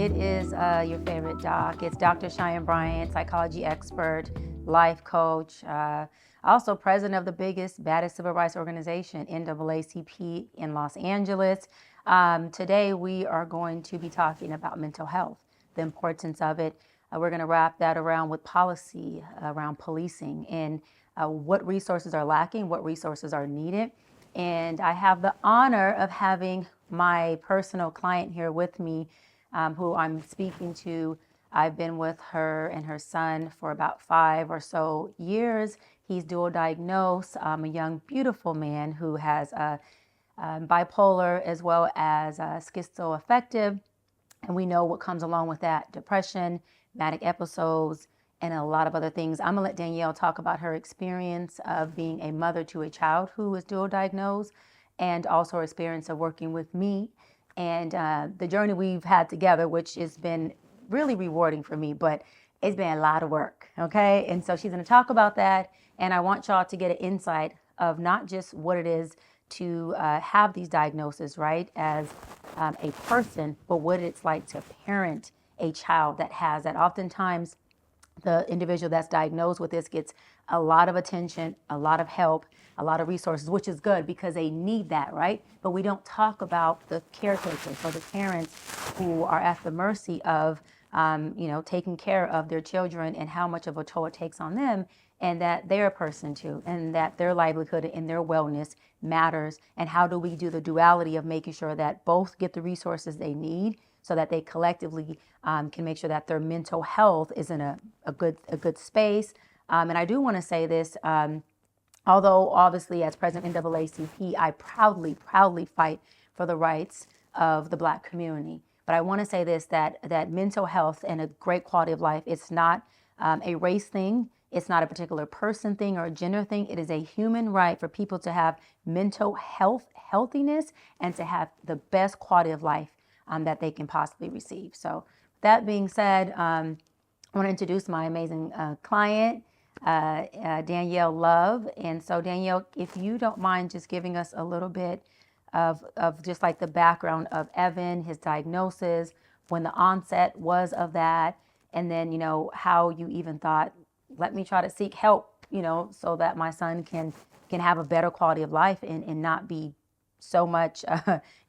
It is your favorite doc. It's Dr. CHEYENNE Bryant, psychology expert, life coach, also president of the biggest, baddest civil rights organization, NAACP in Los Angeles. Today, we are going to be talking about mental health, the importance of it. We're going to wrap that around with policy, around policing, and what resources are lacking, what resources are needed. And I have the honor of having my personal client here with me, who I'm speaking to. I've been with her and her son for about 5 or so years. He's dual diagnosed, a young, beautiful man who has bipolar as well as schizoaffective. And we know what comes along with that: depression, manic episodes, and a lot of other things. I'm gonna let Danielle talk about her experience of being a mother to a child who is dual diagnosed, and also her experience of working with me and the journey we've had together, which has been really rewarding for me, but it's been a lot of work, okay? And so she's gonna talk about that, and I want y'all to get an insight of not just what it is to have these diagnoses, right, as a person, but what it's like to parent a child that has that. Oftentimes, the individual that's diagnosed with this gets a lot of attention, a lot of help, a lot of resources, which is good because they need that, right? But we don't talk about the caretakers or the parents who are at the mercy of, taking care of their children and how much of a toll it takes on them, and that they're a person too, and that their livelihood and their wellness matters. And how do we do the duality of making sure that both get the resources they need so that they collectively can make sure that their mental health is in a good space. And I do want to say this, although obviously as president of NAACP, I proudly fight for the rights of the Black community. But I want to say this, that mental health and a great quality of life, it's not a race thing. It's not a particular person thing or a gender thing. It is a human right for people to have mental healthiness, and to have the best quality of life that they can possibly receive. So that being said, I want to introduce my amazing client, Danielle Love. And so Danielle, if you don't mind just giving us a little bit of just like the background of Evan, his diagnosis, when the onset was of that, and then, how you even thought, let me try to seek help, so that my son can have a better quality of life and not be so much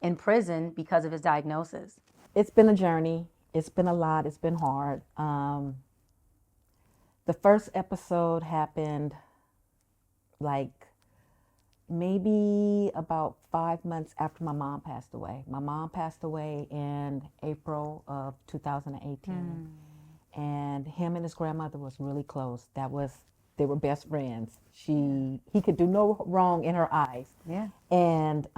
in prison because of his diagnosis. It's been a journey. It's been a lot. It's been hard. The first episode happened like maybe about 5 months after my mom passed away. My mom passed away in April of 2018. And him and his grandmother was really close. They were best friends. He could do no wrong in her eyes. Yeah. And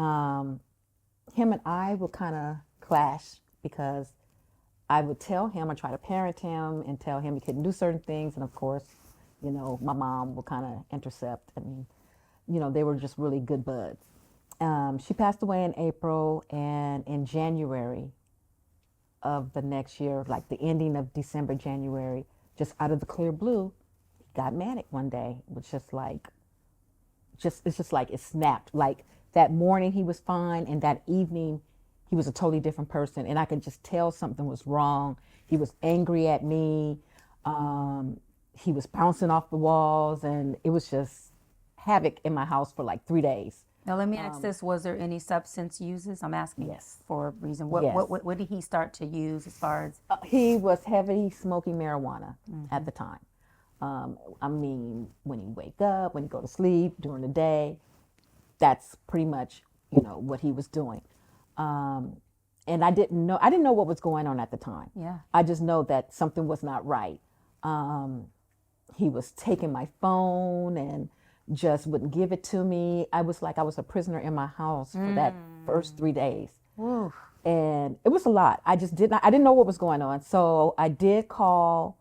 him and I would kind of clash because I would tell him, I try to parent him and tell him he couldn't do certain things. And of course, my mom would kind of intercept. And, they were just really good buds. She passed away in April, and in January of the next year, like the ending of December, January, just out of the clear blue, he got manic one day. It was it's just like it snapped. Like that morning he was fine, and that evening he was a totally different person, and I could just tell something was wrong. He was angry at me. He was bouncing off the walls, and it was just havoc in my house for like 3 days. Now let me ask this: was there any substance uses? I'm asking Yes. for a reason. Yes. What did he start to use as far as? He was heavy smoking marijuana at the time. When he wake up, when he go to sleep, during the day, that's pretty much, what he was doing. And I didn't know what was going on at the time. Yeah. I just know that something was not right. He was taking my phone and just wouldn't give it to me. I was like I was a prisoner in my house for that first 3 days. Oof. And it was a lot. I didn't know what was going on. So I called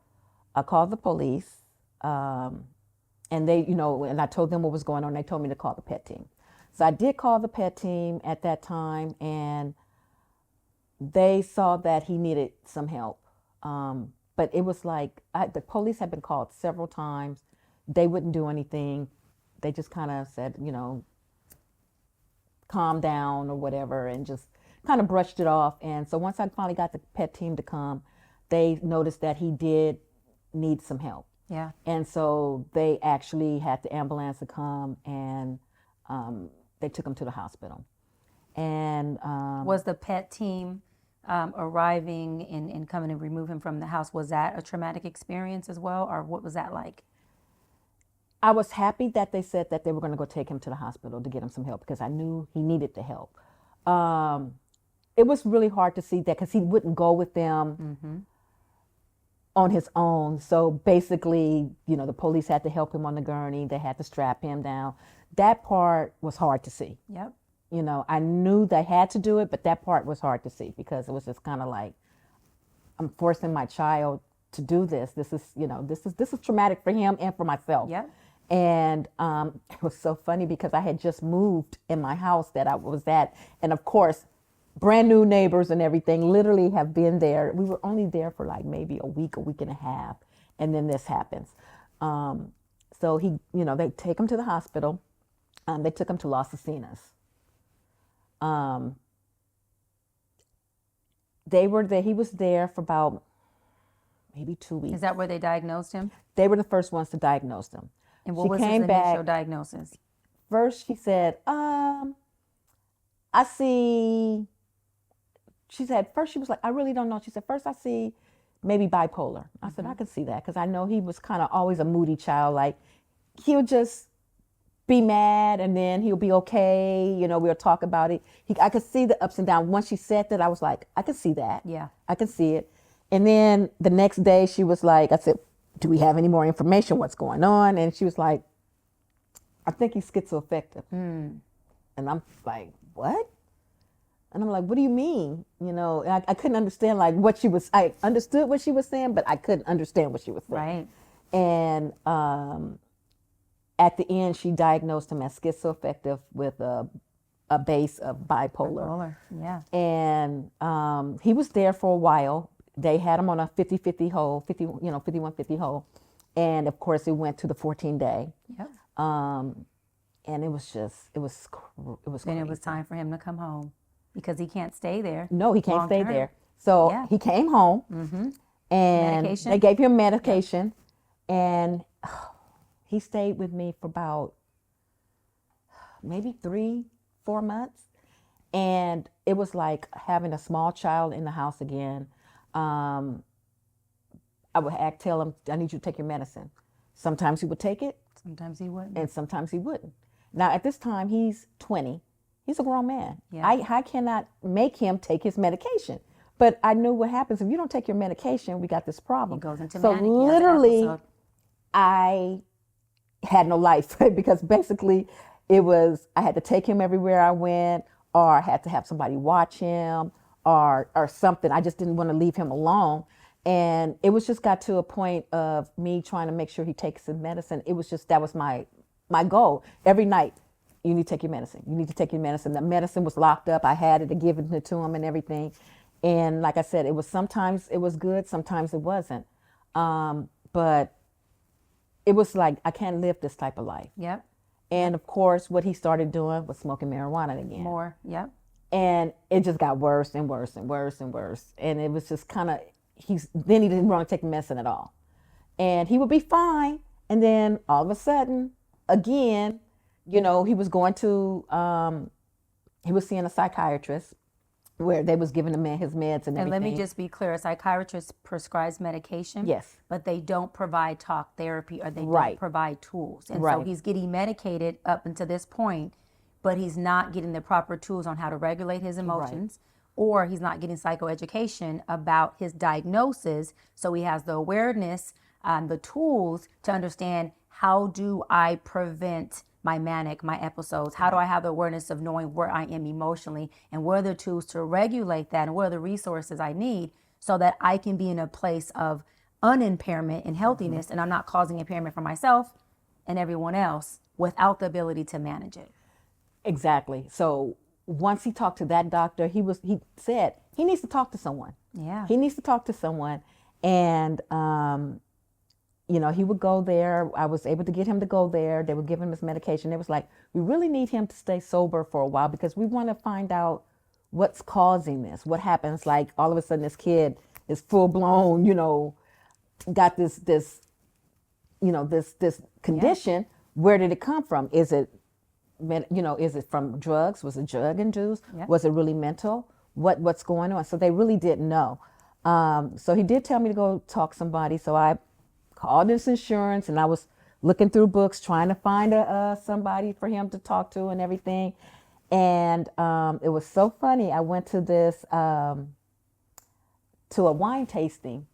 the police, and and I told them what was going on. They told me to call the pet team. So I did call the pet team at that time, and they saw that he needed some help. But it was like the police had been called several times. They wouldn't do anything. They just kind of said, calm down or whatever, and just kind of brushed it off. And so once I finally got the pet team to come, they noticed that he did need some help. Yeah. And so they actually had the ambulance to come, and they took him to the hospital. And Was the pet team arriving and coming to remove him from the house, was that a traumatic experience as well, or what was that like? I was happy that they said that they were going to go take him to the hospital to get him some help, because I knew he needed the help. It was really hard to see that because he wouldn't go with them on his own. So basically, the police had to help him on the gurney. They had to strap him down. That part was hard to see. Yep. I knew they had to do it, but that part was hard to see because it was just kind of like, I'm forcing my child to do this. This is traumatic for him and for myself. Yep. And it was so funny because I had just moved in my house that I was at. And of course, brand new neighbors and everything literally have been there. We were only there for like maybe a week and a half. And then this happens. So they take him to the hospital. They took him to Los Angeles. He was there for about maybe 2 weeks. Is that where they diagnosed him? They were the first ones to diagnose him. And what was his initial diagnosis? First, she said, I see. She said, first she was like, I really don't know. She said, first I see maybe bipolar. I said, I can see that because I know he was kind of always a moody child. Like, he'll just be mad and then he'll be okay. We'll talk about it. I could see the ups and downs. Once she said that, I was like, I can see that. Yeah. I can see it. And then the next day she was like, I said, do we have any more information? What's going on? And she was like, I think he's schizoaffective. And I'm like, what? And I'm like, what do you mean? And I couldn't understand like what she was, I understood what she was saying, but I couldn't understand what she was saying. Right. And at the end, she diagnosed him as schizoaffective with a base of bipolar. Yeah. And he was there for a while. They had him on a 50-50 hold, 51-50 hold. And of course, it went to the 14-day. Yep. And it was crazy. Then it was time for him to come home because he can't stay there. No, he can't stay long-term. there. So he came home and Medication? they gave him medication. And he stayed with me for about maybe 3-4 months. And it was like having a small child in the house again. I would tell him, I need you to take your medicine. Sometimes he would take it. Sometimes he wouldn't. And sometimes he wouldn't. Now, at this time, he's 20. He's a grown man. Yeah. I cannot make him take his medication. But I knew what happens if you don't take your medication, we got this problem. He goes into so manic. He has an literally, episode. I had no life because basically it was, I had to take him everywhere I went, or I had to have somebody watch him or something. I just didn't want to leave him alone. And it was just got to a point of me trying to make sure he takes his medicine. It was just, that was my goal. Every night, you need to take your medicine. You need to take your medicine. The medicine was locked up. I had it to give it to him and everything. And like I said, sometimes it was good, sometimes it wasn't. But it was like, I can't live this type of life. Yep. And of course, what he started doing was smoking marijuana again. More. Yep. And it just got worse and worse and worse and worse. And it was just kind of, then he didn't want to take medicine at all. And he would be fine. And then all of a sudden, again, he was going to, he was seeing a psychiatrist where they was giving him his meds and everything. And let me just be clear, a psychiatrist prescribes medication. Yes. But they don't provide talk therapy or they Right. don't provide tools. And so Right. he's getting medicated up until this point, but he's not getting the proper tools on how to regulate his emotions, or he's not getting psychoeducation about his diagnosis. So he has the awareness, the tools to understand, how do I prevent my manic, my episodes? How do I have the awareness of knowing where I am emotionally and what are the tools to regulate that and what are the resources I need so that I can be in a place of unimpairment and healthiness and I'm not causing impairment for myself and everyone else without the ability to manage it. Exactly. So once he talked to that doctor, he said he needs to talk to someone. Yeah. He needs to talk to someone. And, he would go there. I was able to get him to go there. They would give him his medication. It was like, we really need him to stay sober for a while because we want to find out what's causing this? What happens? Like all of a sudden, this kid is full blown, got this this condition. Where did it come from? Is it, is it from drugs? Was it drug induced? Yeah. Was it really mental? What's going on? So they really didn't know. So he did tell me to go talk to somebody. So I called this insurance, and I was looking through books trying to find somebody for him to talk to and everything. And it was so funny. I went to this to a wine tasting,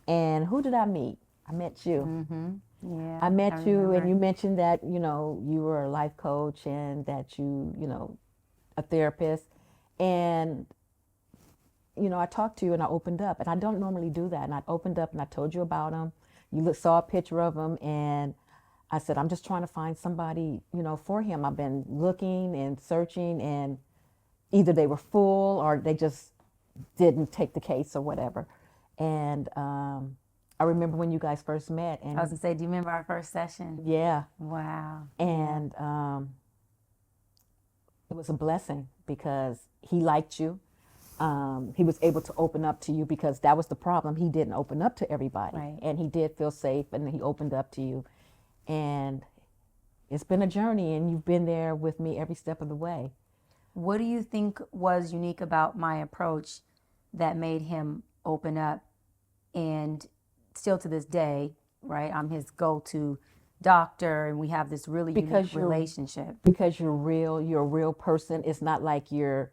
and who did I meet? I met you. Mm-hmm. Yeah, I met you, remember. and you mentioned that you were a life coach and that a therapist, and I talked to you and I opened up, and I don't normally do that, and I opened up and I told you about him. You saw a picture of him, and I said, I'm just trying to find somebody for him. I've been looking and searching, and either they were full or they just didn't take the case or whatever. And I remember when you guys first met, and I was gonna say, do you remember our first session? yeah, Wow. and it was a blessing because he liked you. He was able to open up to you because that was the problem. He didn't open up to everybody, Right. and he did feel safe, and he opened up to you. And it's been a journey, and you've been there with me every step of the way. What do you think was unique about my approach that made him open up? And still to this day, right, I'm his go-to doctor, and we have this really unique relationship. Because you're real, you're a real person. It's not like you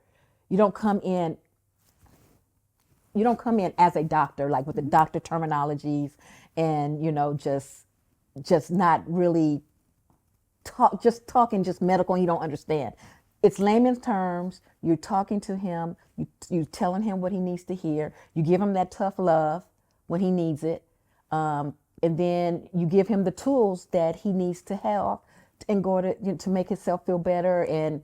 don't come in as a doctor, like with the doctor terminologies, and just not really talking just medical, and you don't understand. It's layman's terms. You're talking to him, you telling him what he needs to hear. You give him that tough love when he needs it, and then you give him the tools that he needs to have in order to make himself feel better and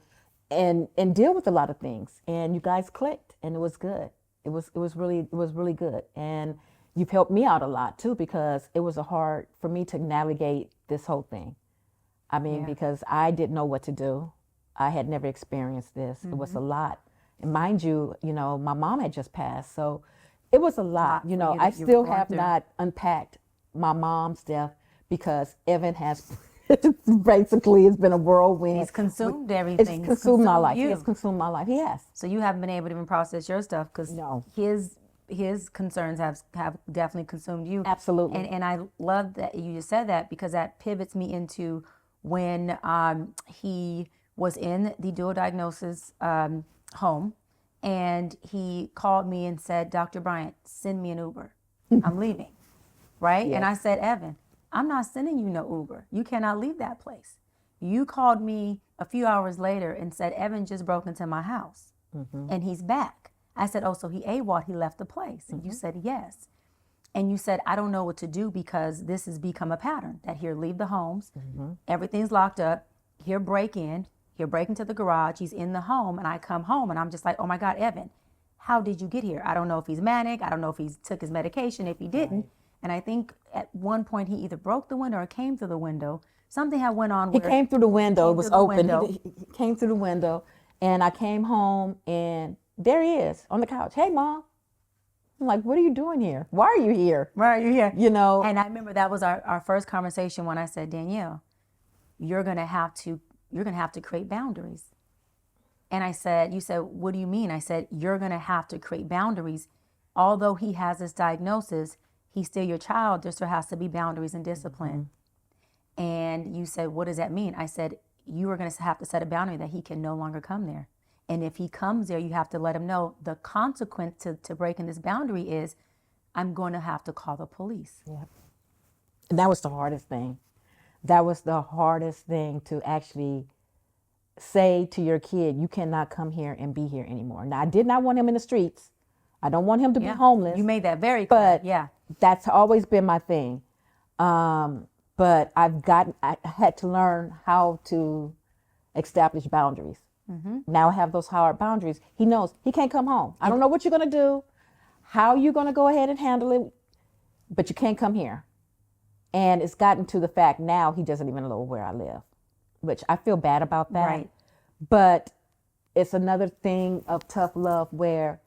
deal with a lot of things. And you guys clicked, and it was good. It was really good. And you've helped me out a lot too, because it was hard for me to navigate this whole thing. I mean, because I didn't know what to do. I had never experienced this. Mm-hmm. It was a lot. And mind you, my mom had just passed, so it was a lot. I still have not unpacked my mom's death because Evan has basically, it's been a whirlwind. He's consumed everything. It's consumed my life. It's consumed my life. He has. So you haven't been able to even process your stuff because his concerns have definitely consumed you. Absolutely. And I love that you just said that, because that pivots me into when he was in the dual diagnosis home, and he called me and said, Dr. Bryant, send me an Uber. I'm leaving. Right? Yes. And I said, Evan, I'm not sending you no Uber. You cannot leave that place. You called me a few hours later and said, Evan just broke into my house and he's back. I said, oh, so he AWOL, he left the place. And you said, yes. And you said, I don't know what to do because this has become a pattern that he'll leave the homes, everything's locked up, he'll break into the garage, he's in the home, and I come home and I'm just like, oh my God, Evan, how did you get here? I don't know if he's manic, I don't know if he took his medication, if he didn't. Right. And I think at one point he either broke the window or came through the window. Something had went on. He came through the window, it was open. He came through the window, and I came home and there he is on the couch. Hey, Mom. I'm like, what are you doing here? Why are you here? Why are you here? And I remember that was our first conversation when I said, Danielle, you're gonna have to create boundaries. And you said, what do you mean? I said, you're gonna have to create boundaries. Although he has this diagnosis, he's still your child. There still has to be boundaries and discipline. And you said, what does that mean? I said, you are gonna have to set a boundary that he can no longer come there. And if he comes there, you have to let him know the consequence to breaking this boundary is, I'm going to have to call the police. Yeah. And that was the hardest thing. That was the hardest thing to actually say to your kid, you cannot come here and be here anymore. Now, I did not want him in the streets. I don't want him to be homeless. You made that very clear. But that's always been my thing. But I had to learn how to establish boundaries. Now I have those hard boundaries. He knows he can't come home. I don't know what you're going to do, how you're going to go ahead and handle it, but you can't come here. And it's gotten to the fact now he doesn't even know where I live, which I feel bad about that. Right. But it's another thing of tough love where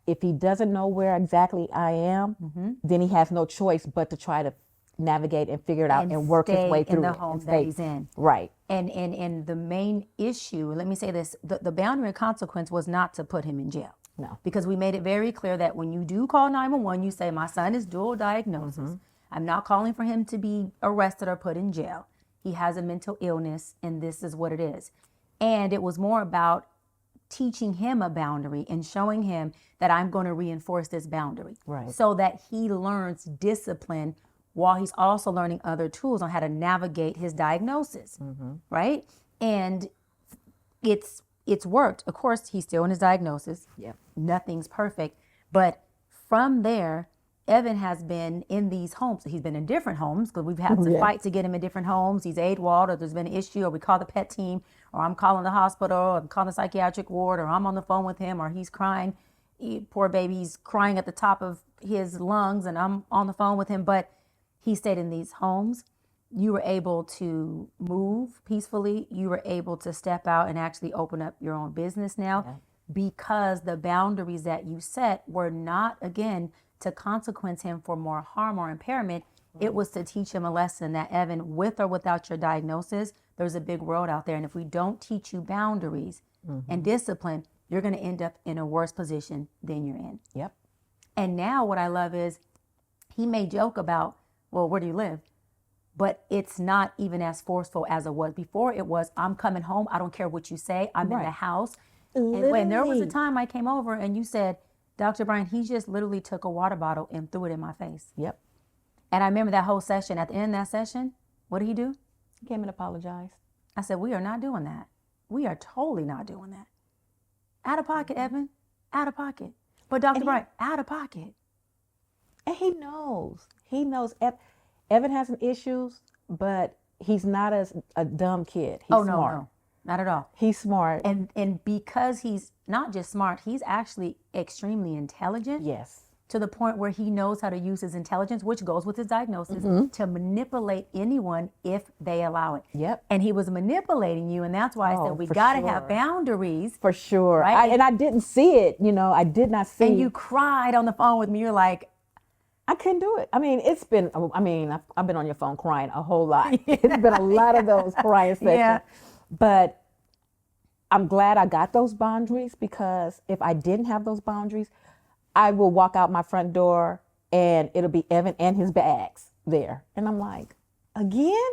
if he doesn't know where exactly I am, then he has no choice but to try to navigate and figure it out and work his way through in the it. home that he's in. Right. And the main issue, let me say this, the boundary and consequence was not to put him in jail. No. Because we made it very clear that when you do call 911, you say, my son is dual diagnosis. I'm not calling for him to be arrested or put in jail. He has a mental illness, and this is what it is. And it was more about teaching him a boundary and showing him that I'm going to reinforce this boundary. Right. So that he learns discipline while he's also learning other tools on how to navigate his diagnosis. Right. And it's worked. Of course, he's still in his diagnosis. Yep. Nothing's perfect. But from there, Evan has been in these homes. He's been in different homes because we've had to fight to get him in different homes. He's AWOL, or there's been an issue, or we call the pet team, or I'm calling the hospital, or I'm calling the psychiatric ward, or I'm on the phone with him, or he's crying. Poor baby, he's crying at the top of his lungs, and I'm on the phone with him. But he stayed in these homes. You were able to move peacefully. You were able to step out and actually open up your own business now because the boundaries that you set were not, again, to consequence him for more harm or impairment. It was to teach him a lesson that, Evan, with or without your diagnosis, there's a big world out there. And if we don't teach you boundaries and discipline, you're going to end up in a worse position than you're in. Yep. And now what I love is he may joke about, well, where do you live? But it's not even as forceful as it was before. It was, I'm coming home. I don't care what you say. I'm in the house. And when there was a time I came over and you said, Dr. Bryant, he just literally took a water bottle and threw it in my face. Yep. And I remember that whole session. At the end of that session, what did he do? He came and apologized. I said, we are not doing that. We are totally not doing that. Out of pocket, Evan. Out of pocket. But Dr. Bryant, out of pocket. And he knows. He knows. Evan has some issues, but he's not a dumb kid. He's smart. No, not at all. He's smart. And because he's not just smart, he's actually extremely intelligent. Yes. To the point where he knows how to use his intelligence, which goes with his diagnosis, to manipulate anyone if they allow it. Yep. And he was manipulating you, and that's why I said we got to have boundaries. For sure. Right? And I didn't see it. I did not see. And you cried on the phone with me. You're like, I couldn't do it. I mean, I've been on your phone crying a whole lot. It's been a lot of those crying sessions. Yeah. But I'm glad I got those boundaries, because if I didn't have those boundaries, I will walk out my front door and it'll be Evan and his bags there. And I'm like, again?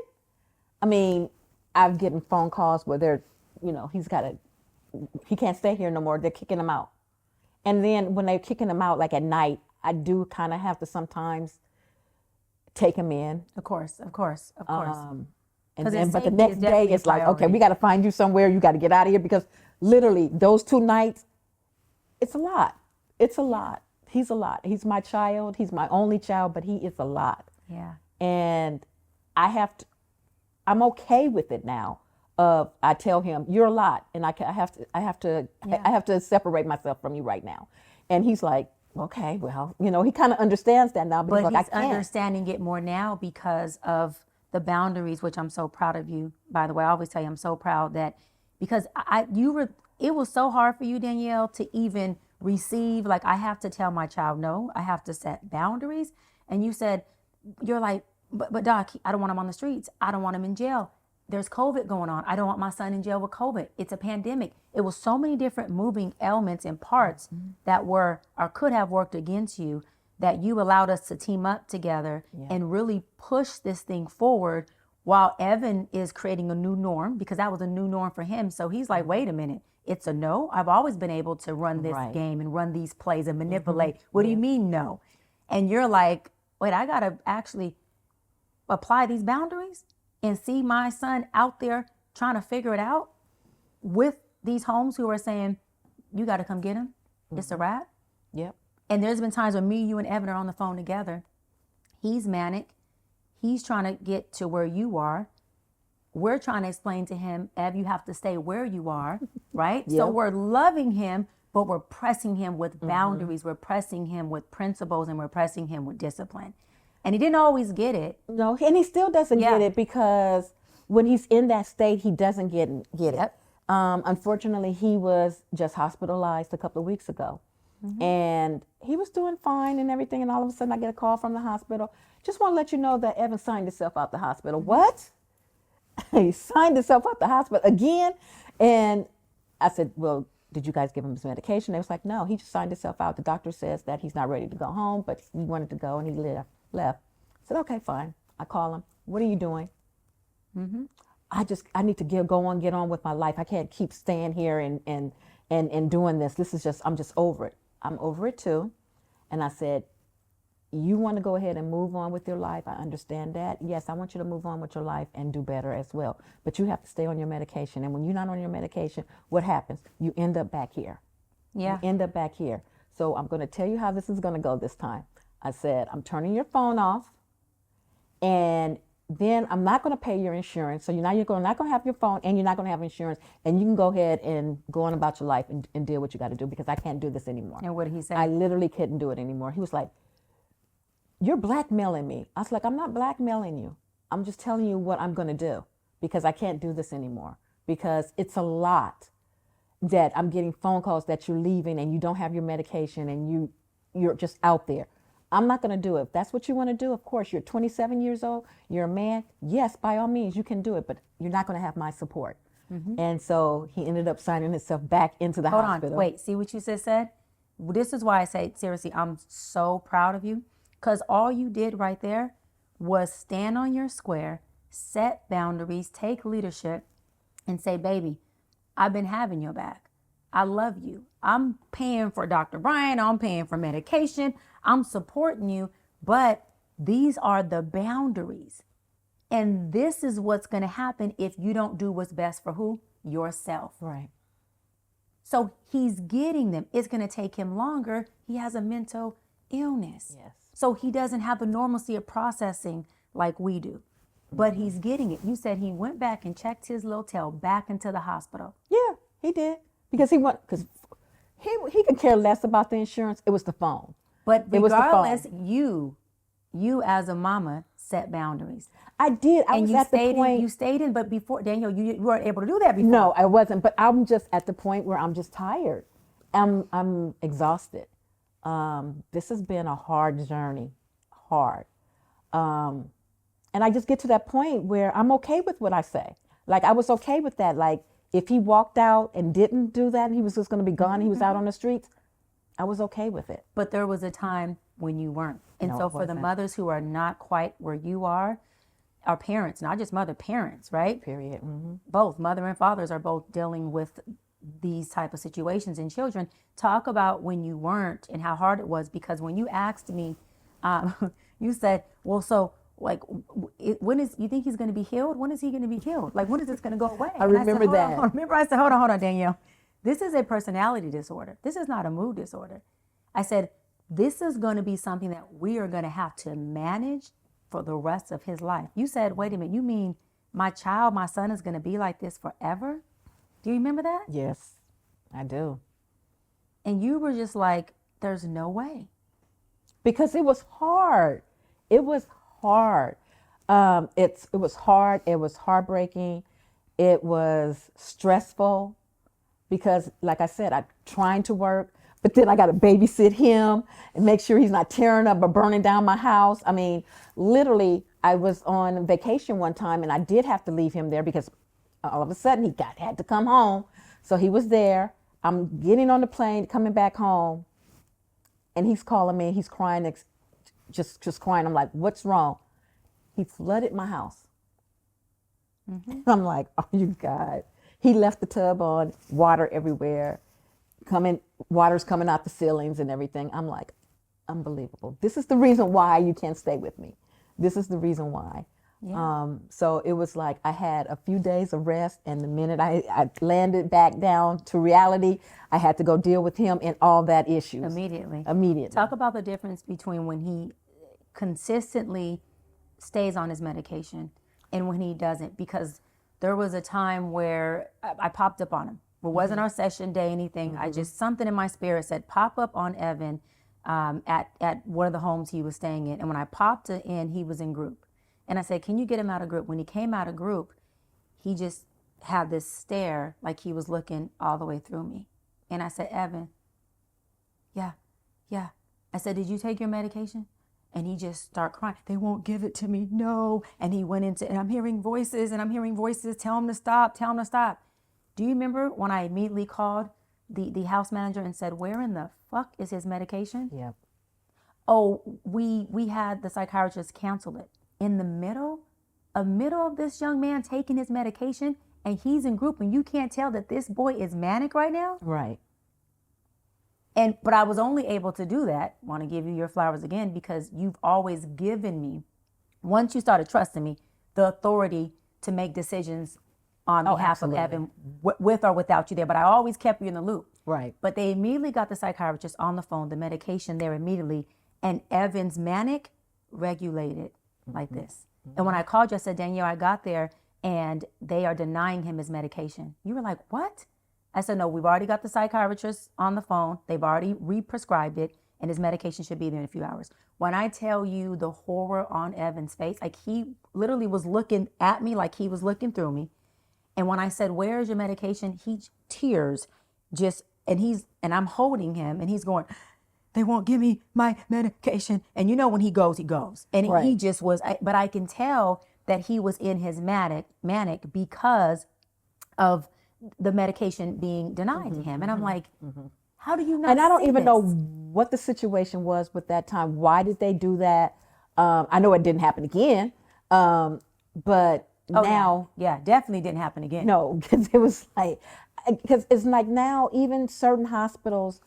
I mean, I've gotten phone calls where they're, he can't stay here no more. They're kicking him out. And then when they're kicking him out, like at night, I do kind of have to sometimes take him in. of course. But the next day it's like, okay, we got to find you somewhere. You got to get out of here, because literally those 2 nights, it's a lot. It's a lot. He's a lot. He's my child. He's my only child, but he is a lot. Yeah. And I'm okay with it now. I tell him, you're a lot, and I have to separate myself from you right now. And he's like, okay, well, he kind of understands that now. But like, he's understanding it more now because of the boundaries, which I'm so proud of you. By the way, I always tell you I'm so proud that, because it was so hard for you, Danielle, to even receive, like, I have to tell my child no, I have to set boundaries. And you said, you're like, but Doc, I don't want him on the streets. I don't want him in jail. There's COVID going on. I don't want my son in jail with COVID. It's a pandemic. It was so many different moving elements and parts that were or could have worked against you, that you allowed us to team up together and really push this thing forward, while Evan is creating a new norm, because that was a new norm for him. So he's like, wait a minute, it's a no? I've always been able to run this game and run these plays and manipulate. What do you mean no? And you're like, wait, I got to actually apply these boundaries and see my son out there trying to figure it out with these homes who are saying, you got to come get him. It's a wrap. Yep. And there's been times when me, you, and Evan are on the phone together. He's manic. He's trying to get to where you are. We're trying to explain to him, Ev, you have to stay where you are, right? Yep. So we're loving him, but we're pressing him with boundaries. We're pressing him with principles, and we're pressing him with discipline. And he didn't always get it. No, and he still doesn't get it, because when he's in that state, he doesn't get it. Yep. Unfortunately, he was just hospitalized a couple of weeks ago. And he was doing fine and everything. And all of a sudden, I get a call from the hospital. Just want to let you know that Evan signed himself out the hospital. What? He signed himself out the hospital again? And I said, well, did you guys give him his medication? They was like, no, he just signed himself out. The doctor says that he's not ready to go home, but he wanted to go and he left. I said, okay, fine. I call him. What are you doing? I need to get on with my life. I can't keep staying here and doing this. I'm just over it. I'm over it too. And I said, you want to go ahead and move on with your life. I understand that. Yes, I want you to move on with your life and do better as well. But you have to stay on your medication. And when you're not on your medication, what happens? You end up back here. Yeah. You end up back here. So I'm going to tell you how this is going to go this time. I said, I'm turning your phone off. And then I'm not going to pay your insurance. So you're not going to have your phone and you're not going to have insurance. And you can go ahead and go on about your life and deal what you got to do because I can't do this anymore. And what did he say? I literally couldn't do it anymore. He was like, you're blackmailing me. I was like, I'm not blackmailing you. I'm just telling you what I'm going to do because I can't do this anymore because it's a lot that I'm getting phone calls that you're leaving and you don't have your medication and you're just out there. I'm not going to do it. If that's what you want to do, of course, you're 27 years old, you're a man. Yes, by all means, you can do it, but you're not going to have my support. And so he ended up signing himself back into the hospital. Hold on, wait, see what you just said? This is why I say, seriously, I'm so proud of you because all you did right there was stand on your square, set boundaries, take leadership, and say, baby, I've been having your back. I love you. I'm paying for Dr. Bryant. I'm paying for medication. I'm supporting you, but these are the boundaries. And this is what's going to happen if you don't do what's best for who? Yourself. Right. So he's getting them. It's going to take him longer. He has a mental illness. Yes. So he doesn't have the normalcy of processing like we do. But he's getting it. You said he went back and checked his little tail back into the hospital. Yeah, he did. Because he could care less about the insurance. It was the phone. But regardless, you as a mama set boundaries. I did. I and was you at the stayed point. in, you stayed in, but before, Daniel, you weren't able to do that before. No, I wasn't. But I'm just at the point where I'm just tired. I'm exhausted. This has been a hard journey, hard. And I just get to that point where I'm okay with what I say. Like I was okay with that. Like if he walked out and didn't do that, and he was just going to be gone. He was out on the streets. I was okay with it. But there was a time when you weren't. And No, so it for the wasn't. mothers who are not quite where you are, our parents, not just mother, parents, right? Period. Both mother and fathers are both dealing with these type of situations in children. Talk about when you weren't and how hard it was, because when you asked me, you said, well, so like, when is, you think he's going to be healed? When is he going to be healed? Like, when is this going to go away? I remember that. I said, hold on, Danielle. This is a personality disorder. This is not a mood disorder. I said, this is going to be something that we are going to have to manage for the rest of his life. You said, wait a minute, you mean my son is going to be like this forever? Do you remember that? Yes, I do. And you were just like, there's no way. Because it was hard. It was hard. It was hard. It was heartbreaking. It was stressful because, like I said, I'm trying to work, but then I got to babysit him and make sure he's not tearing up or burning down my house. I mean, literally, I was on vacation one time and I did have to leave him there because all of a sudden he had to come home. So he was there. I'm getting on the plane, coming back home, and he's calling me. He's crying, just crying. I'm like, what's wrong? He flooded my house. I'm like, oh, you God. He left the tub on, water everywhere, water's coming out the ceilings and everything. I'm like, unbelievable. This is the reason why you can't stay with me. This is the reason why. Yeah. So it was like I had a few days of rest, and the minute I landed back down to reality, I had to go deal with him and all that issues. Immediately. Immediately. Talk about the difference between when he consistently stays on his medication and when he doesn't, because there was a time where I popped up on him. It wasn't our session day, anything. I just, something in my spirit said, pop up on Evan at one of the homes he was staying in. And when I popped in, he was in group. And I said, can you get him out of group? When he came out of group, he just had this stare like he was looking all the way through me. And I said, Evan, yeah. I said, did you take your medication? And he just started crying. They won't give it to me. No. And he went into, and I'm hearing voices. Tell him to stop. Do you remember when I immediately called the house manager and said, where in the fuck is his medication? Yeah. Oh, we had the psychiatrist cancel it. In the middle of this young man taking his medication, and he's in group, and you can't tell that this boy is manic right now? Right. But I was only able to do that, want to give you your flowers again, because you've always given me, once you started trusting me, the authority to make decisions on behalf absolutely. of Evan, with or without you there. But I always kept you in the loop. Right. But they immediately got the psychiatrist on the phone, the medication there immediately, and Evan's manic regulated like this. And when I called you, I said, Danielle, I got there and they are denying him his medication. You were like, what? I said, no, we've already got the psychiatrist on the phone. They've already re-prescribed it, and his medication should be there in a few hours. When I tell you the horror on Evan's face, like he literally was looking at me like he was looking through me. And when I said, where is your medication? Tears just, and I'm holding him and he's going, they won't give me my medication. And you know, when he goes. And Right. he just was, but I can tell that he was in his manic because of the medication being denied to him. And I'm like, how do you not And I don't see even this? know what the situation was with that time. Why did they do that? I know it didn't happen again. But now, Yeah, definitely didn't happen again. no, because it was like, because it's like now even certain hospitals,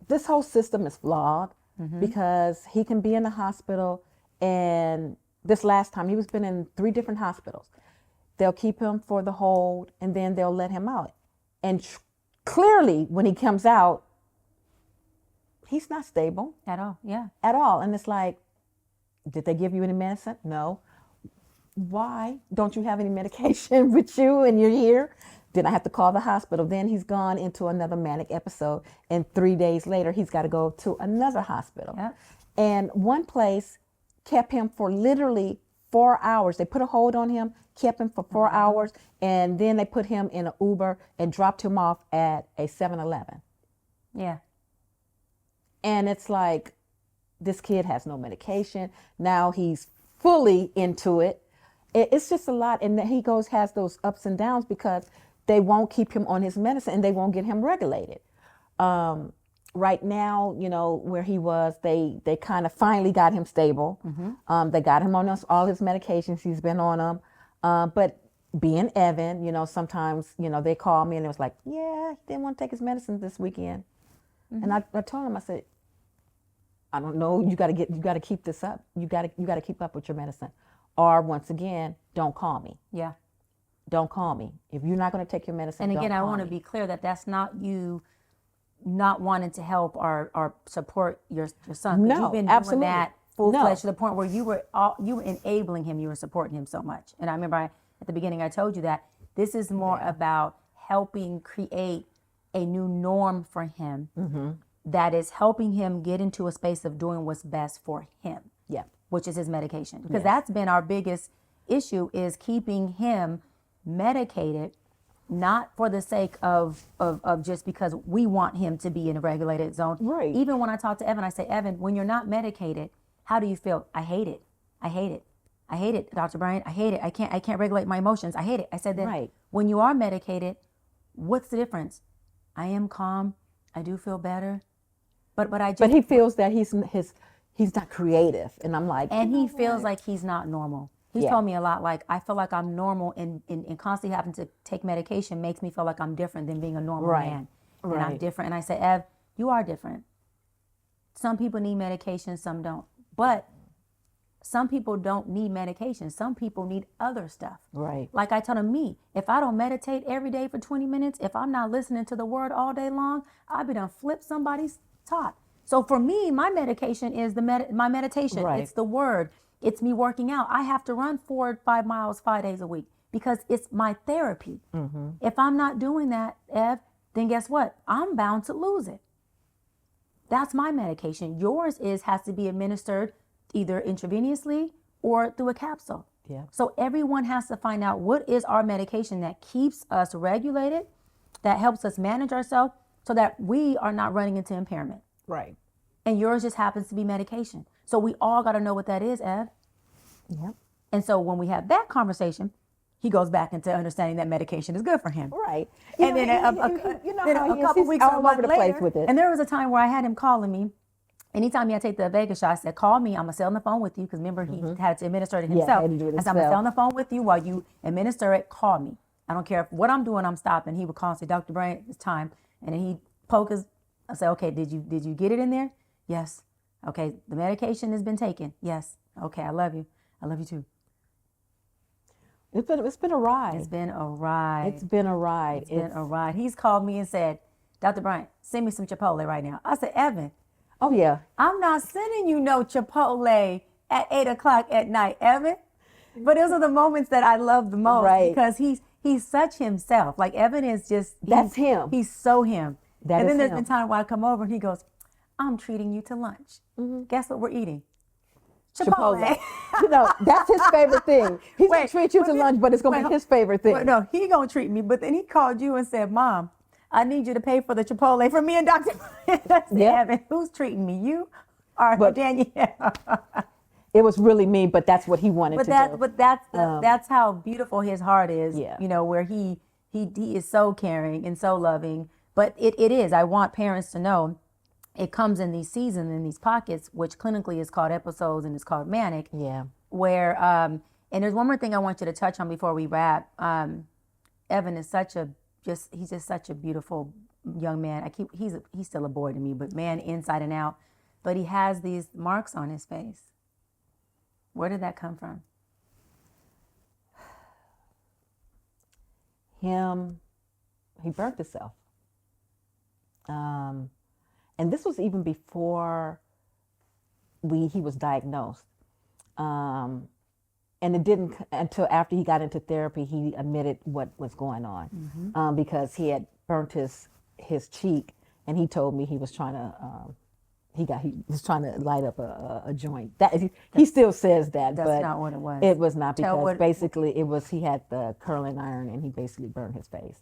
this whole system is flawed because he can be in the hospital, and this last time he was been in 3 different hospitals. They'll keep him for the hold and then they'll let him out. And clearly when he comes out, he's not stable At all, yeah. at all. And it's like, did they give you any medicine? No. Why don't you have any medication with you and you're here? Then I have to call the hospital. Then he's gone into another manic episode. And 3 days later, he's got to go to another hospital. Yep. And one place kept him for literally 4 hours. They put a hold on him, kept him for 4 hours, and then they put him in an Uber and dropped him off at a 7-Eleven. Yeah. And it's like, this kid has no medication. Now he's fully into it. It's just a lot. And then he has those ups and downs because they won't keep him on his medicine and they won't get him regulated. Right now, you know, where he was, they kind of finally got him stable. They got him on all his medications. He's been on them. But being Evan, you know, sometimes, you know, they call me and it was like, yeah, he didn't want to take his medicine this weekend. And I told him, I said, I don't know, you got to keep this up. You got to keep up with your medicine. Or once again, don't call me. Yeah. Don't call me. If you're not going to take your medicine, And again, don't I call want to me. be clear that that's not you not wanting to help or support your son. 'Cause No, you've been absolutely. doing that full-fledged No. to the point where you were enabling him, you were supporting him so much. And I remember at the beginning I told you that this is more about helping create a new norm for him that is helping him get into a space of doing what's best for him. Yeah. Which is his medication. Because that's been our biggest issue, is keeping him medicated, not for the sake of just because we want him to be in a regulated zone. Right. Even when I talk to Evan, I say, Evan, when you're not medicated, how do you feel? I hate it. I hate it. I hate it, Dr. Bryant. I hate it. I can't regulate my emotions. I hate it. I said that Right. when you are medicated, what's the difference? I am calm. I do feel better. But But he feels that he's not creative. And I'm like, and you he know feels what? like he's not normal. He's Yeah. told me a lot, like, I feel like I'm normal, and constantly having to take medication makes me feel like I'm different than being a normal Right. man. And I'm Right. different. And I say, Ev, you are different. Some people need medication, some don't. But some people don't need medication. Some people need other stuff. Right. Like I told him, if I don't meditate every day for 20 minutes, if I'm not listening to the word all day long, I'll be done flip somebody's top. So for me, my medication is my meditation. Right. It's the word. It's me working out. I have to run 4 or 5 miles 5 days a week because it's my therapy. If I'm not doing that, Ev, then guess what? I'm bound to lose it. That's my medication. Yours has to be administered either intravenously or through a capsule. Yeah. So everyone has to find out what is our medication that keeps us regulated, that helps us manage ourselves so that we are not running into impairment. Right. And yours just happens to be medication. So we all got to know what that is, Ev. Yep. And so when we have that conversation, he goes back into understanding that medication is good for him. Right. And then a couple weeks or a month later, with it. and there was a time where I had him calling me. Anytime he had to take the Vega shot, I said, call me. I'm going to stay on the phone with you. Because remember, he had to administer it himself. had to do it I said, I'm going to himself. stay on the phone with you while you administer it. Call me. I don't care if what I'm doing, I'm stopping. He would call and say, Dr. Bryant, it's time. And then he'd poke his, I say, okay, did you get it in there? Yes. Okay, the medication has been taken. Yes. Okay, I love you. I love you too. It's been a ride. It's been a ride. It's been a ride. It's been a ride. He's called me and said, Dr. Bryant, send me some Chipotle right now. I said, Evan, Oh yeah. I'm not sending you no Chipotle at 8 o'clock at night, Evan. But those are the moments that I love the most, Right. because he's such himself. Like Evan is just, That's him. He's so him. That and is then there's him. been time where I come over and he goes, I'm treating you to lunch. Guess what we're eating? Chipotle. You know, that's his favorite thing. He's gonna Wait, treat you but to then- lunch, but it's gonna be his favorite thing. Well, no, he gonna treat me. But then he called you and said, Mom, I need you to pay for the Chipotle for me and Dr. I said, Yeah. Evan, who's treating me? You or But- Danielle? It was really me, but that's what he wanted to do. But that's how beautiful his heart is. Yeah. You know, where he is so caring and so loving. But it is. I want parents to know it comes in these seasons, in these pockets, which clinically is called episodes and it's called manic. Yeah. Where and there's one more thing I want you to touch on before we wrap. Evan is he's just such a beautiful young man. He's still a boy to me, but man, inside and out. But he has these marks on his face. Where did that come from? He burnt himself. And this was even before he was diagnosed. And it didn't until after he got into therapy, he admitted what was going on, because he had burnt his cheek, and he told me he was trying to he was trying to light up a joint. That he still says that, That's but not what it was. It was not, Tell because what- basically it was he had the curling iron and he basically burned his face.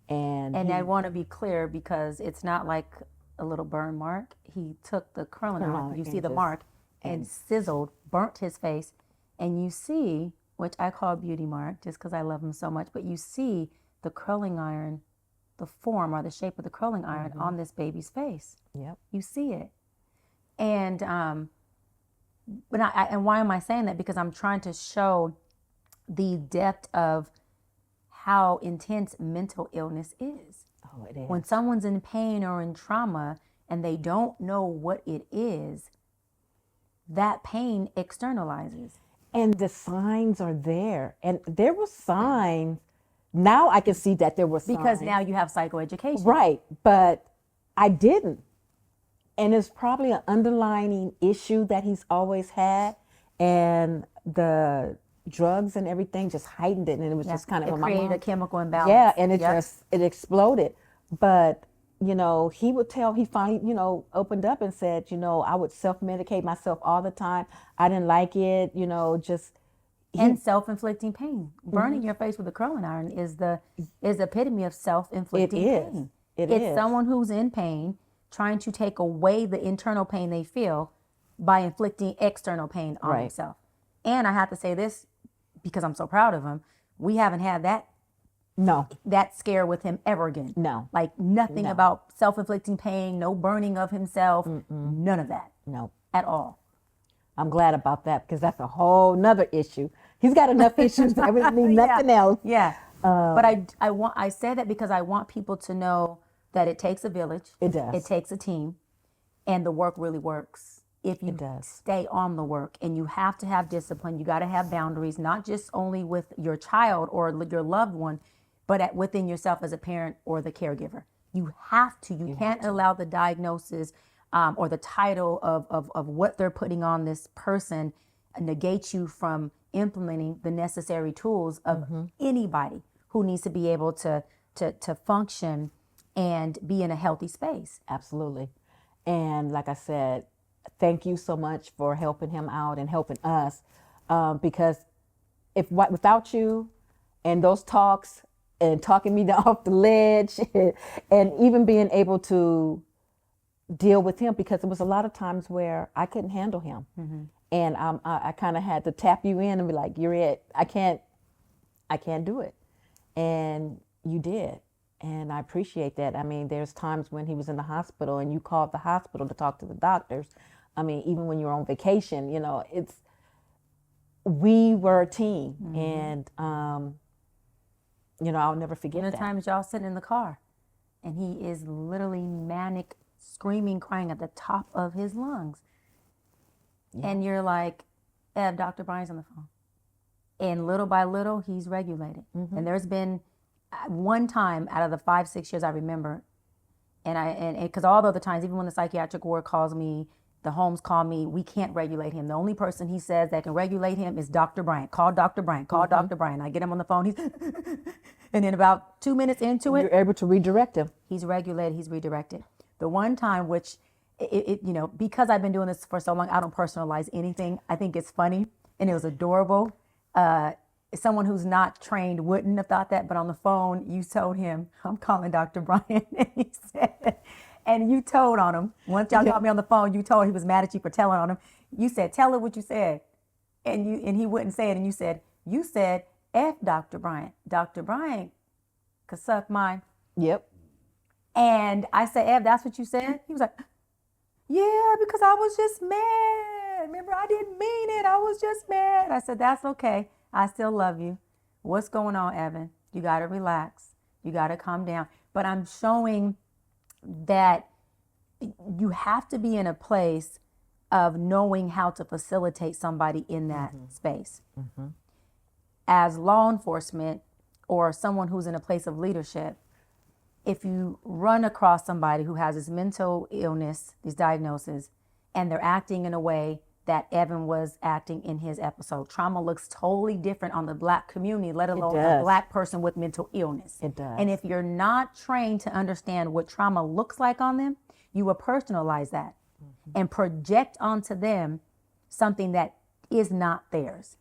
And I want to be clear, because it's not like a little burn mark. He took the curling iron, you and see the just- mark, and sizzled, burnt his face. And you see, which I call beauty mark just because I love him so much, but you see the curling iron, the form or the shape of the curling iron on this baby's face. Yep. You see it. And but and why am I saying that? Because I'm trying to show the depth of how intense mental illness is. Oh, it is. When someone's in pain or in trauma and they don't know what it is, that pain externalizes. And the signs are there. And there were signs. Now I can see that there were signs. Because now you have psychoeducation. Right. But I didn't. And it's probably an underlying issue that he's always had. And the drugs and everything just heightened it. And it was just kind of It when my created mom- a chemical imbalance. Yeah, and it Yep. it exploded. But, he would he finally, opened up and said, I would self-medicate myself all the time. I didn't like it, And self-inflicting pain. Burning your face with a curling iron is the epitome of self-inflicting It is. pain. It It's is. someone who's in pain trying to take away the internal pain they feel by inflicting external pain on Right. himself. And I have to say this because I'm so proud of him. We haven't had that scare with him ever again. No. Like nothing about self-inflicting pain, no burning of himself, none of that No. at all. I'm glad about that, because that's a whole nother issue. He's got enough issues that we need nothing else. Yeah. But I say that because I want people to know that it takes a village. It does. It takes a team, and the work really works if you does. stay on the work. And you have to have discipline. You got to have boundaries, not just only with your child or your loved one, but within yourself as a parent or the caregiver. You have to. You can't allow the diagnosis or the title of what they're putting on this person negate you from implementing the necessary tools of anybody who needs to be able to function and be in a healthy space. Absolutely. And like I said, thank you so much for helping him out and helping us, because without you and those talks and talking me down off the ledge and even being able to deal with him, because there was a lot of times where I couldn't handle him. And I kind of had to tap you in and be like, you're it. I can't do it. And you did. And I appreciate that. I mean, there's times when he was in the hospital and you called the hospital to talk to the doctors. I mean, even when you're on vacation, you know, we were a team. And, you know, I'll never forget And that. the times y'all sitting in the car and he is literally manic, screaming, crying at the top of his lungs. And you're like, Dr. Bryant's on the phone. And little by little, he's regulated. And there's been one time out of the 5-6 years I remember, and because all the other times, even when the psychiatric ward calls me, the homes call me, we can't regulate him. The only person he says that can regulate him is Dr. Bryant. Call Dr. Bryant. Call Dr. Bryant. I get him on the phone. He's and then about 2 minutes into it, You're able to redirect him. he's regulated. He's redirected. The one time, which you know, because I've been doing this for so long, I don't personalize anything. I think it's funny and it was adorable. Someone who's not trained wouldn't have thought that, but on the phone, you told him, I'm calling Dr. Bryant. And he said, and you told on him. Once y'all got me on the phone, you told he was mad at you for telling on him. You said, tell her what you said. And he wouldn't say it. And you said, F Dr. Bryant. Dr. Bryant could suck mine. Yep. And I said, Ev, that's what you said? He was like, yeah, because I was just mad. Remember, I didn't mean it. I was just mad. I said, that's okay. I still love you. What's going on, Evan? You got to relax. You got to calm down. But I'm showing that you have to be in a place of knowing how to facilitate somebody in that space. As law enforcement or someone who's in a place of leadership, if you run across somebody who has this mental illness, these diagnoses, and they're acting in a way that Evan was acting in his episode, trauma looks totally different on the Black community, let alone a Black person with mental illness. It does. And if you're not trained to understand what trauma looks like on them, you will personalize that and project onto them something that is not theirs.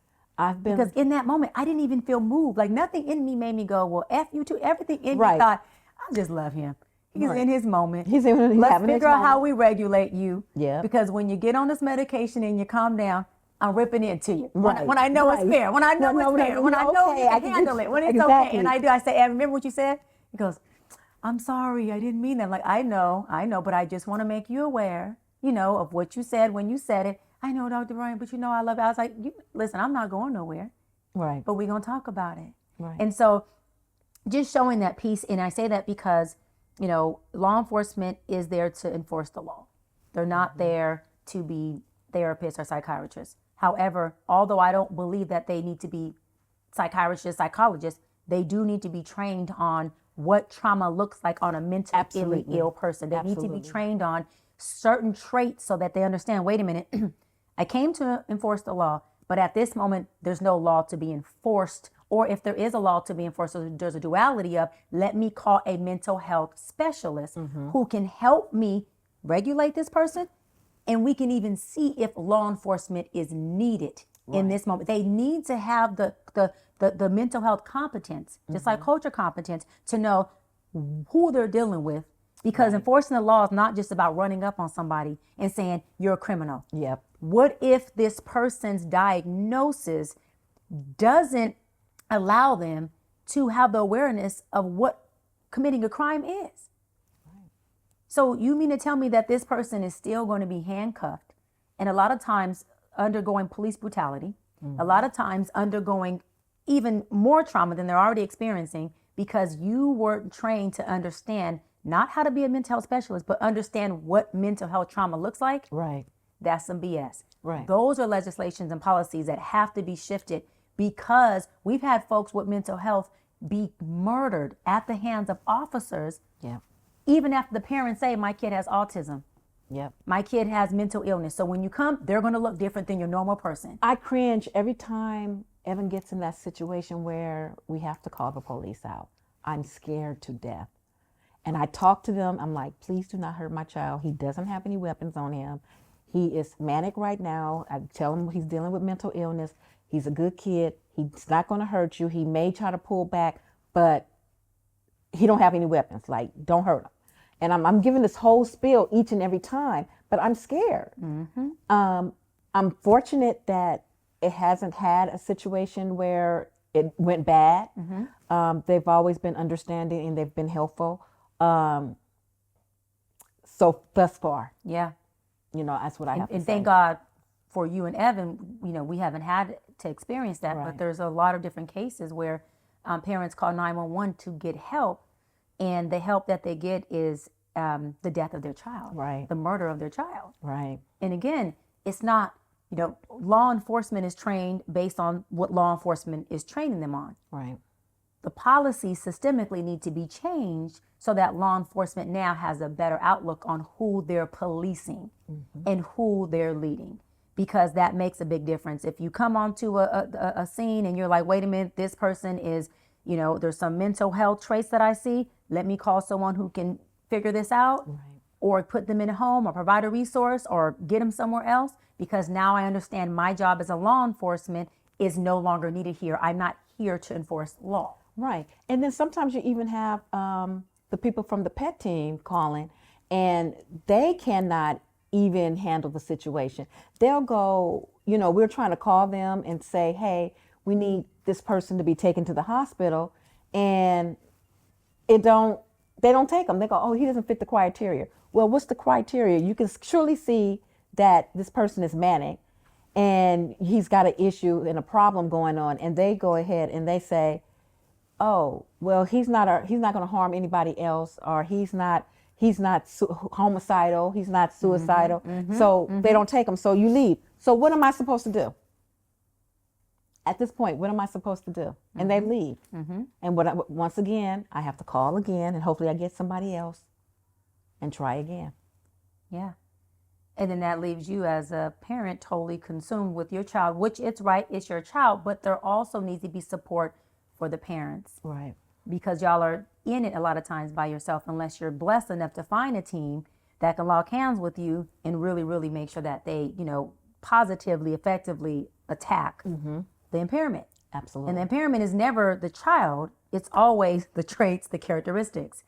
Because in that moment, I didn't even feel moved. Like nothing in me made me go, well, F you too. Everything in me thought, I just love him. He's in his moment. Let's figure out how we regulate you. Yeah. Because when you get on this medication and you calm down, I'm ripping into you. When I know it's fair. When I know it's fair. When I know you can handle it. When it's okay. And I say, Evan, remember what you said? He goes, I'm sorry. I didn't mean that. I'm like, I know. But I just want to make you aware, you know, of what you said when you said it. I know, Dr. Bryant, but you know I love it. I was like, listen, I'm not going nowhere. Right. But we're going to talk about it. Right. And so just showing that piece, and I say that because, you know, law enforcement is there to enforce the law. They're not there to be therapists or psychiatrists. However, although I don't believe that they need to be psychiatrists, psychologists, they do need to be trained on what trauma looks like on a mentally ill person. They need to be trained on certain traits so that they understand, wait a minute, I came to enforce the law, but at this moment, there's no law to be enforced. Or if there is a law to be enforced, so there's a duality of, let me call a mental health specialist who can help me regulate this person. And we can even see if law enforcement is needed in this moment. They need to have the mental health competence, just like culture competence, to know who they're dealing with. Because enforcing the law is not just about running up on somebody and saying, you're a criminal. Yep. What if this person's diagnosis doesn't allow them to have the awareness of what committing a crime is? So you mean to tell me that this person is still going to be handcuffed and a lot of times undergoing police brutality, a lot of times undergoing even more trauma than they're already experiencing because you weren't trained to understand not how to be a mental health specialist, but understand what mental health trauma looks like? Right. That's some BS. Right. Those are legislations and policies that have to be shifted because we've had folks with mental health be murdered at the hands of officers. Yep. Even after the parents say, my kid has autism. Yep. My kid has mental illness. So when you come, they're going to look different than your normal person. I cringe every time Evan gets in that situation where we have to call the police out. I'm scared to death. And I talk to them. I'm like, please do not hurt my child. He doesn't have any weapons on him. He is manic right now. I tell him he's dealing with mental illness. He's a good kid. He's not going to hurt you. He may try to pull back, but he don't have any weapons. Like, don't hurt him. And I'm giving this whole spiel each and every time, but I'm scared. I'm fortunate that it hasn't had a situation where it went bad. They've always been understanding and they've been helpful. So thus far, Yeah. that's what I have to And say. thank God for you and Evan, we haven't had to experience that, but Right. there's a lot of different cases where parents call 911 to get help, and the help that they get is the death of their child, Right. the murder of their child. Right. And again, it's not, law enforcement is trained based on what law enforcement is training them on. Right. The policies systemically need to be changed so that law enforcement now has a better outlook on who they're policing and who they're leading, because that makes a big difference. If you come onto a scene and you're like, wait a minute, this person is, there's some mental health traits that I see, let me call someone who can figure this out. Right. Or put them in a home or provide a resource or get them somewhere else, because now I understand my job as a law enforcement is no longer needed here. I'm not here to enforce law. Right. And then sometimes you even have the people from the pet team calling, and they cannot even handle the situation. They'll go, we're trying to call them and say, hey, we need this person to be taken to the hospital, and they don't take them. They go, oh, he doesn't fit the criteria. Well, what's the criteria? You can surely see that this person is manic and he's got an issue and a problem going on, and they go ahead and they say, oh, well, he's not going to harm anybody else, or he's not homicidal, he's not suicidal. So they don't take him. So you leave. So what am I supposed to do? At this point, what am I supposed to do? And they leave. And once again, I have to call again, and hopefully I get somebody else and try again. Yeah. And then that leaves you as a parent totally consumed with your child, which it's right, it's your child, but there also needs to be support for the parents. Right. Because y'all are in it a lot of times by yourself, unless you're blessed enough to find a team that can lock hands with you and really, really make sure that they, positively, effectively attack the impairment. Absolutely. And the impairment is never the child, it's always the traits, the characteristics.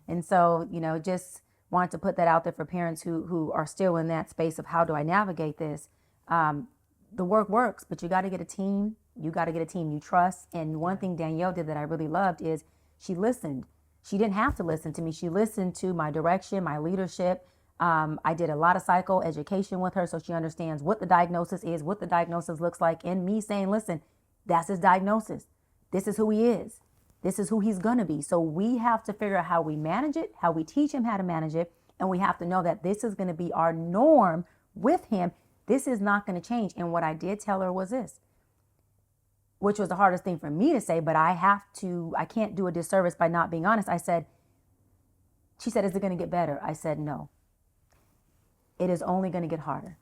And so, just want to put that out there for parents who are still in that space of how do I navigate this. The work works, but you got to get a team. You got to get a team you trust. And one thing Danielle did that I really loved is she listened. She didn't have to listen to me. She listened to my direction, my leadership. I did a lot of psychoeducation with her so she understands what the diagnosis is, what the diagnosis looks like, and me saying, listen, that's his diagnosis. This is who he is. This is who he's going to be. So we have to figure out how we manage it, how we teach him how to manage it. And we have to know that this is going to be our norm with him. This is not going to change. And what I did tell her was this, which was the hardest thing for me to say, but I can't do a disservice by not being honest. She said, is it going to get better? I said, no. It is only going to get harder.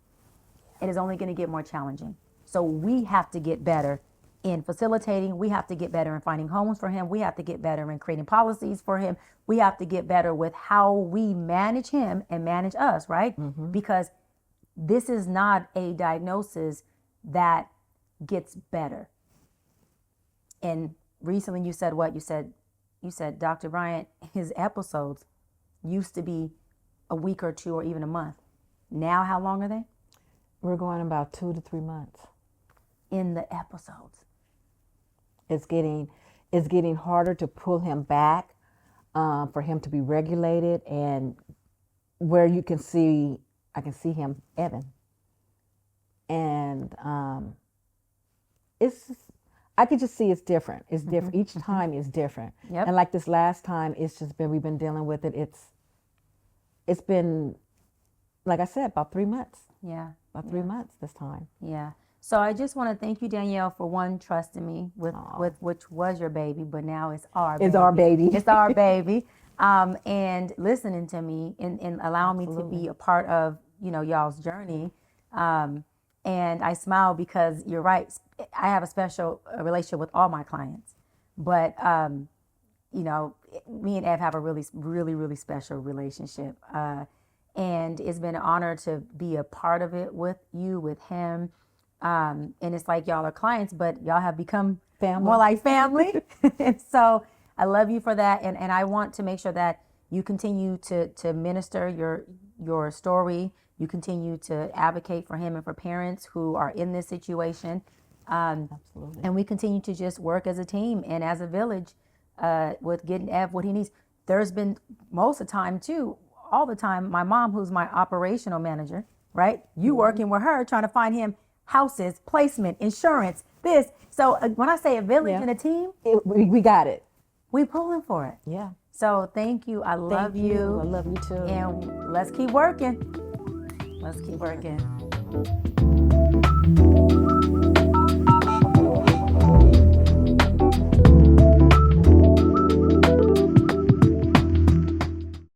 It is only going to get more challenging. So we have to get better in facilitating. We have to get better in finding homes for him. We have to get better in creating policies for him. We have to get better with how we manage him and manage us, right? Because this is not a diagnosis that gets better. And recently you said what? You said, Dr. Bryant, his episodes used to be a week or two or even a month. Now how long are they? We're going about 2 to 3 months. In the episodes. It's getting harder to pull him back, for him to be regulated, and where I can see him, Evan. And I could just see it's different. It's different. Each time is different. Yep. And like this last time, we've been dealing with it. It's been, like I said, about 3 months. Yeah. About 3 months this time. Yeah. So I just want to thank you, Danielle, for one, trusting me with which was your baby, but now it's our baby. It's our baby. It's our baby. And listening to me and allowing me to be a part of, y'all's journey. And I smile because you're right. I have a special relationship with all my clients, but, me and Ev have a really, really, really special relationship. And it's been an honor to be a part of it with you, with him. And it's like y'all are clients, but y'all have become Family. more like family. And so I love you for that. And I want to make sure that you continue to minister your story. You continue to advocate for him and for parents who are in this situation. Absolutely. And we continue to just work as a team and as a village with getting Ev what he needs. There's been most of the time too, all the time, my mom, who's my operational manager, right? You working with her, trying to find him houses, placement, insurance, this. So when I say a village Yeah. and a team, We got it. we pulling for it. Yeah. So thank you. I love Thank you. I love you too. And let's keep working. Let's keep working.